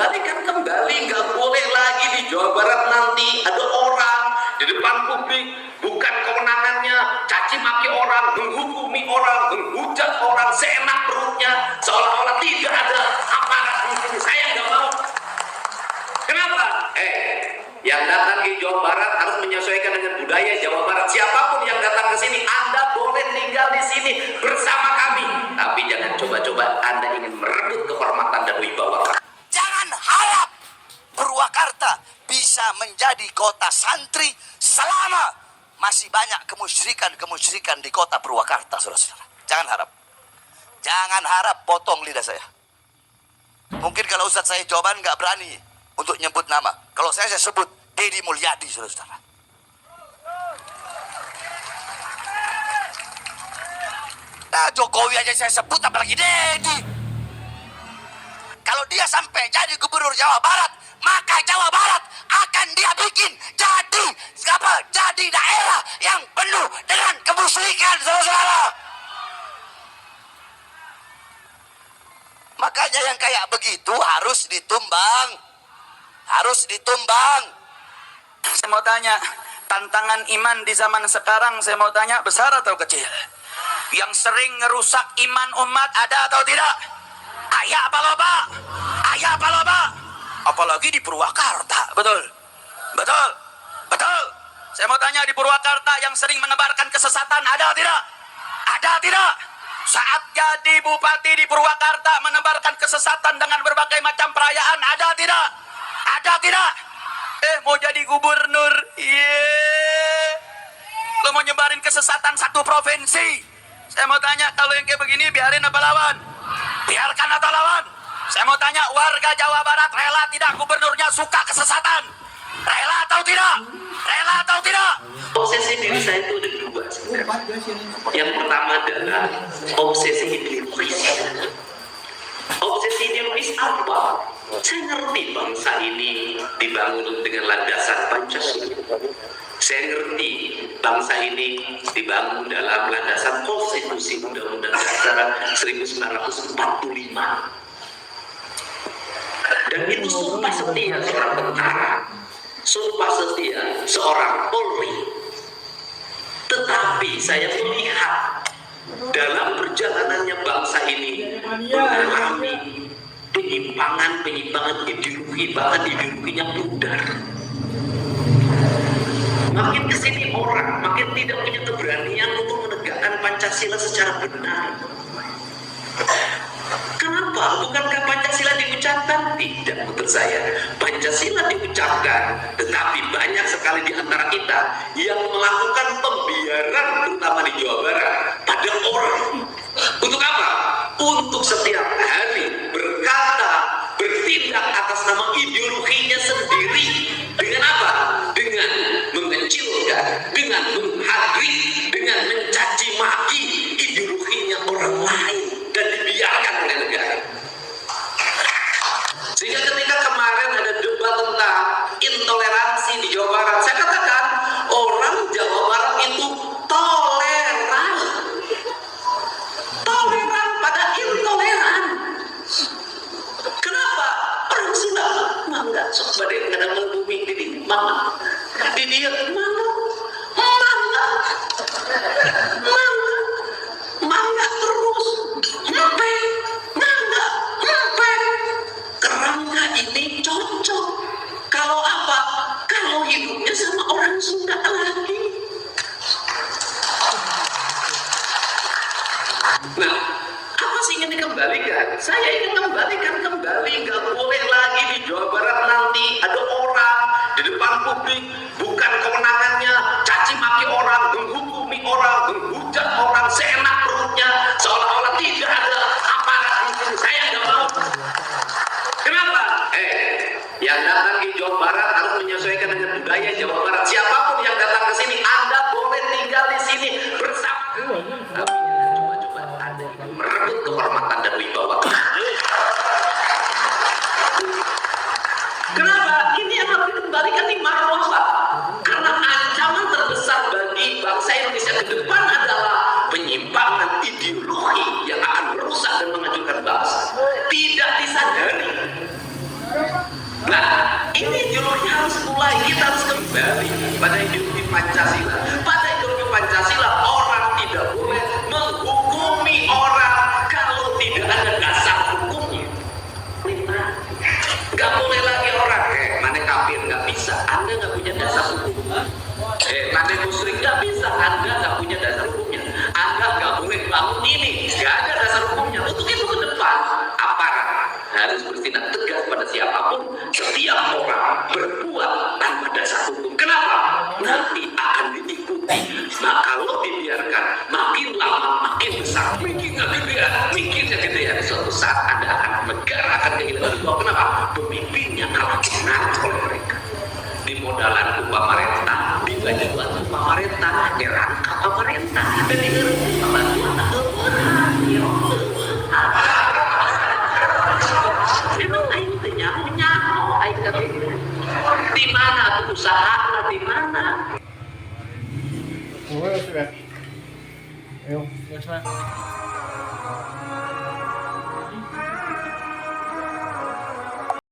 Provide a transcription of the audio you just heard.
kembalikan kembali. Nggak boleh lagi di Jawa Barat nanti ada orang di depan publik, bukan kewenangannya caci maki orang, menghukumi orang, menghujat orang seenak perutnya, seolah-olah tidak ada aparat di sini. Saya nggak mau. Kenapa? Yang datang ke Jawa Barat harus menyesuaikan dengan budaya Jawa Barat. Siapapun yang datang ke sini, Anda boleh tinggal di sini bersama kami. Tapi jangan coba-coba Anda ingin merebut kehormatan dan wibawa. Jangan harap Purwakarta bisa menjadi kota santri selama masih banyak kemusyrikan di kota Purwakarta, saudara-saudara. Jangan harap. Jangan harap potong lidah saya. Mungkin kalau Ustadz saya jawaban nggak berani untuk nyebut nama. Kalau saya sebut Deddy Mulyadi, saudara-saudara. Nah, Jokowi aja saya sebut, apalagi Deddy. Kalau dia sampai jadi gubernur Jawa Barat, maka Jawa Barat akan dia bikin jadi daerah yang penuh dengan kemusyrikan, saudara-saudara. Makanya yang kayak begitu harus ditumbang. Harus ditumbang. Saya mau tanya, tantangan iman di zaman sekarang, saya mau tanya, besar atau kecil? Yang sering ngerusak iman umat ada atau tidak? Ayah apa loba? Ayah apa loba? Apalagi di Purwakarta, betul? Betul? Betul? Saya mau tanya, di Purwakarta yang sering menebarkan kesesatan ada tidak? Ada tidak? Saat jadi bupati di Purwakarta menebarkan kesesatan dengan berbagai macam perayaan, ada tidak? Ada tidak? Mau jadi gubernur, lo mau nyebarin kesesatan satu provinsi. Saya mau tanya, kalau yang kayak begini biarin apa lawan? Biarkan atau lawan? Saya mau tanya, warga Jawa Barat rela tidak gubernurnya suka kesesatan? Rela atau tidak? Rela atau tidak? Obsesi diri saya itu ada dua. Yang pertama adalah obsesi ideologis. Obsesi ideologis apa? Saya ngerti bangsa ini dibangun dengan landasan Pancasila. Saya ngerti bangsa ini dibangun dalam landasan konstitusi Undang-Undang Dasar 1945. Dan itu sumpah setia seorang tentara, sumpah setia seorang Polri. Tetapi saya melihat dalam perjalanannya bangsa ini mengalami penyimpangan ideologi, bahkan ideologinya pudar. Makin kesini orang makin tidak punya keberanian untuk menegakkan Pancasila secara benar. Kenapa? Bukankah Pancasila diucapkan? Tidak, menurut saya Pancasila diucapkan, tetapi banyak sekali di antara kita yang melakukan pembiaran, terutama di Jawa Barat, pada orang. Untuk apa? Untuk setiap hari berkata, bertindak atas nama ideologinya sendiri. Dengan apa? Dengan mengecilkan, dengan menghadiri, dengan mencaci maki ideologinya orang lain dan dibiarkan oleh negara. Sehingga ketika kemarin ada debat tentang intoleransi di Jawa Barat, saya katakan orang Jawa Barat itu toleran pada intoleran. Kenapa? Orang Sunda mangga sok badai kadang melubumi di mangga di dia mangga terus mpe mangga kerangka ini cocok. Kalau apa? Kalau hidupnya sama orang Sunda lagi. Nah, apa sih ingin dikembalikan? Saya ingin kembalikan kembali. Nggak boleh lagi di Jawa Barat nanti ada orang di depan publik, bukan kewenangannya caci maki orang, menghukumi orang, menghujat orang seenak perutnya, seolah-olah tidak ada aparat di sini. Saya nggak mau. Kenapa? Yang datang di Jawa Barat harus menyesuaikan dengan budaya Jawa Barat. Siapapun yang datang ke sini, Anda boleh tinggal di sini bersama. Tapi coba-coba Anda ingin merebut kehormatan dan wibawa. Kenapa? Ini yang harus dikembalikan nih marwah, Pak. Karena ancaman terbesar bagi bangsa Indonesia ke depan adalah penyimpangan ideologi yang akan merusak dan menghancurkan bangsa. Tidak disadari. pada ideologi Pancasila. Pada ideologi Pancasila orang tidak boleh menghukumi orang kalau tidak ada dasar hukumnya. Nggak boleh lagi orang mana kafir nggak bisa, Anda nggak punya dasar hukum. Mana musyrik nggak bisa, Anda nggak punya dasar hukumnya. Anda nggak boleh bangun ini, nggak ada dasar hukumnya. Untuk itu ke depan aparat harus bertindak tegas pada siapapun. Setiap orang berbuat tanpa dasar hukum. Kenapa? Nanti akan diikuti. Nah kalau dibiarkan makin lama makin besar, mikirnya gedean. Suatu saat Anda akan negara akan kehilangan itu. Kenapa? Pemimpinnya kalah menang oleh mereka. Di modalan pemerintah, di bantuan pemerintah, di rangka pemerintah, dan di bantuan memang aing teh nyaho aing kata di mana tuh usaha di mana? Ayo,